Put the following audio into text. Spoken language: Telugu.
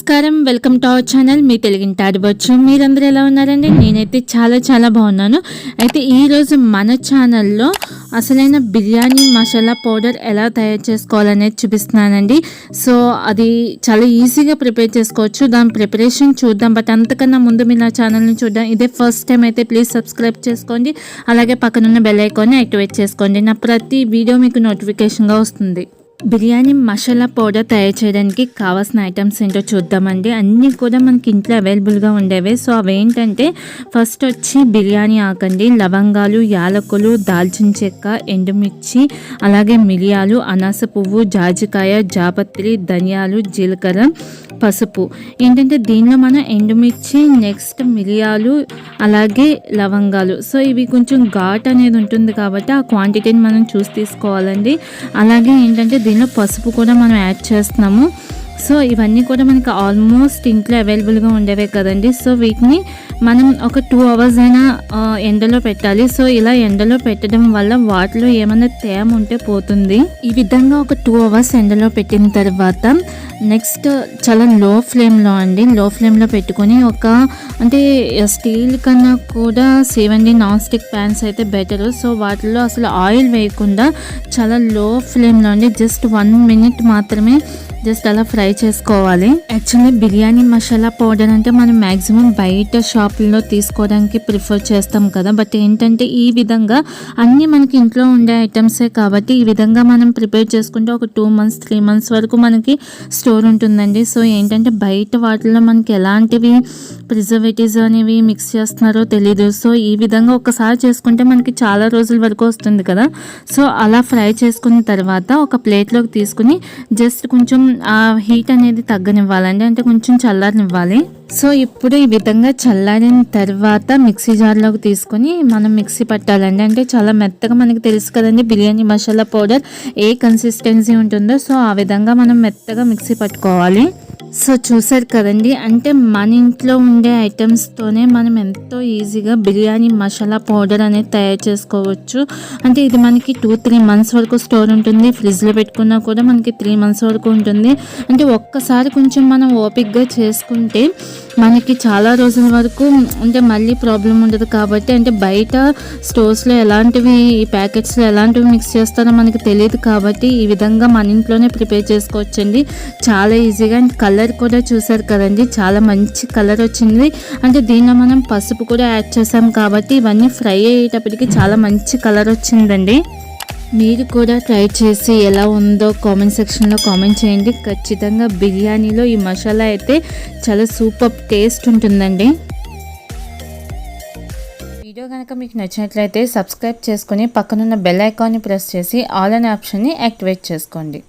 నమస్కారం, వెల్కమ్ టు అవర్ ఛానల్. మీ తెలుగింటి ఆడవచ్చు. మీరందరూ ఎలా ఉన్నారండి? నేనైతే చాలా బాగున్నాను. అయితే ఈరోజు మన ఛానల్లో అసలైన బిర్యానీ మసాలా పౌడర్ ఎలా తయారు చేసుకోవాలనేది చూపిస్తున్నానండి. సో అది చాలా ఈజీగా ప్రిపేర్ చేసుకోవచ్చు. దాని ప్రిపరేషన్ చూద్దాం. బట్ అంతకన్నా ముందు మీరు నా ఛానల్ని చూద్దాం. ఇదే ఫస్ట్ టైం అయితే ప్లీజ్ సబ్స్క్రైబ్ చేసుకోండి. అలాగే పక్కనున్న బెల్ ఐకాన్ని యాక్టివేట్ చేసుకోండి. నా ప్రతి వీడియో మీకు నోటిఫికేషన్గా వస్తుంది. బిర్యానీ మసాలా పౌడర్ తయారు చేయడానికి కావాల్సిన ఐటమ్స్ ఏంటో చూద్దామండి. అన్నీ కూడా మనకి ఇంట్లో అవైలబుల్గా ఉండేవి. సో అవి ఏంటంటే ఫస్ట్ వచ్చి బిర్యానీ ఆకండి, లవంగాలు, యాలకులు, దాల్చిన చెక్క, ఎండుమిర్చి, అలాగే మిరియాలు, అనాస పువ్వు, జాజికాయ, జాపత్రి, ధనియాలు, జీలకర్ర, పసుపు. ఏంటంటే దీనిలో మనం ఎండుమిర్చి, నెక్స్ట్ మిరియాలు, అలాగే లవంగాలు. సో ఇవి కొంచెం ఘాట్ అనేది ఉంటుంది కాబట్టి ఆ క్వాంటిటీని మనం చూసి తీసుకోవాలండి. అలాగే ఏంటంటే దీనిలో పసుపు కూడా మనం యాడ్ చేస్తున్నాము. సో ఇవన్నీ కూడా మనకి ఆల్మోస్ట్ ఇంట్లో అవైలబుల్గా ఉండేవే కదండి. సో వీటిని మనం ఒక 2 hours అయినా ఎండలో పెట్టాలి. సో ఇలా ఎండలో పెట్టడం వల్ల వాటిలో ఏమైనా తేమ ఉంటే పోతుంది. ఈ విధంగా ఒక 2 hours ఎండలో పెట్టిన తర్వాత నెక్స్ట్ చాలా లో ఫ్లేమ్లో పెట్టుకొని అంటే స్టీల్ కన్నా కూడా సేవండి నాన్ స్టిక్ ప్యాన్స్ అయితే బెటర్. సో వాటిలో అసలు ఆయిల్ వేయకుండా చాలా లో ఫ్లేమ్లో అండి జస్ట్ 1 minute మాత్రమే జస్ట్ అలా ఫ్రై చేసుకోవాలి. యాక్చువల్లీ బిర్యానీ మసాలా పౌడర్ అంటే మనం మ్యాక్సిమం బయట షాపుల్లో తీసుకోవడానికి ప్రిఫర్ చేస్తాం కదా. బట్ ఏంటంటే ఈ విధంగా అన్నీ మనకి ఇంట్లో ఉండే ఐటమ్సే కాబట్టి ఈ విధంగా మనం ప్రిపేర్ చేసుకుంటే ఒక 2 months 3 months వరకు మనకి స్టోర్ ఉంటుందండి. సో ఏంటంటే బయట వాటిల్లో మనకి ఎలాంటివి ప్రిజర్వేటివ్స్ అనేవి మిక్స్ చేస్తున్నారో తెలీదు. సో ఈ విధంగా ఒకసారి చేసుకుంటే మనకి చాలా రోజుల వరకు వస్తుంది కదా. సో అలా ఫ్రై చేసుకున్న తర్వాత ఒక ప్లేట్లోకి తీసుకుని జస్ట్ కొంచెం ఆ హీట్ అనేది తగ్గనివ్వాలండి, అంటే కొంచెం చల్లారనివ్వాలి. సో ఇప్పుడు ఈ విధంగా చల్లారిన తర్వాత మిక్సీ జార్లోకి తీసుకొని మనం మిక్సీ పట్టాలండి. అంటే చాలా మెత్తగా, మనకి తెలుసు కదండి బిర్యానీ మసాలా పౌడర్ ఏ కన్సిస్టెన్సీ ఉంటుందో. సో ఆ విధంగా మనం మెత్తగా మిక్సీ పట్టుకోవాలి. సో చూసారు కదండి, అంటే మన ఇంట్లో ఉండే ఐటమ్స్తోనే మనం ఎంతో ఈజీగా బిర్యానీ మసాలా పౌడర్ అనేది తయారు చేసుకోవచ్చు. అంటే ఇది మనకి 2-3 months వరకు స్టోర్ ఉంటుంది. ఫ్రిడ్జ్లో పెట్టుకున్నా కూడా మనకి 3 months వరకు ఉంటుంది. అంటే ఒక్కసారి కొంచెం మనం ఓపిక్గా చేసుకుంటే మనకి చాలా రోజుల వరకు అంటే మళ్ళీ ప్రాబ్లం ఉండదు. కాబట్టి అంటే బయట స్టోర్స్లో ఎలాంటివి, ఈ ప్యాకెట్స్లో ఎలాంటివి మిక్స్ చేస్తారో మనకి తెలియదు. కాబట్టి ఈ విధంగా మన ఇంట్లోనే ప్రిపేర్ చేసుకోవచ్చండి చాలా ఈజీగా. అండ్ కలర్ కూడా చూసారు కదండి, చాలా మంచి కలర్ వచ్చింది. అంటే దీనిలో మనం పసుపు కూడా యాడ్ చేసాం కాబట్టి ఇవన్నీ ఫ్రై అయ్యేటప్పటికి చాలా మంచి కలర్ వచ్చిందండి. మీరు కూడా ట్రై చేసి ఎలా ఉందో కామెంట్ సెక్షన్లో కామెంట్ చేయండి. ఖచ్చితంగా బిర్యానీలో ఈ మసాలా అయితే చాలా సూపర్ టేస్ట్ ఉంటుందండి. వీడియో కనుక మీకు నచ్చినట్లయితే సబ్స్క్రైబ్ చేసుకొని పక్కనున్న బెల్ ఐకాన్ని ప్రెస్ చేసి ఆల్ అనే ఆప్షన్ని యాక్టివేట్ చేసుకోండి.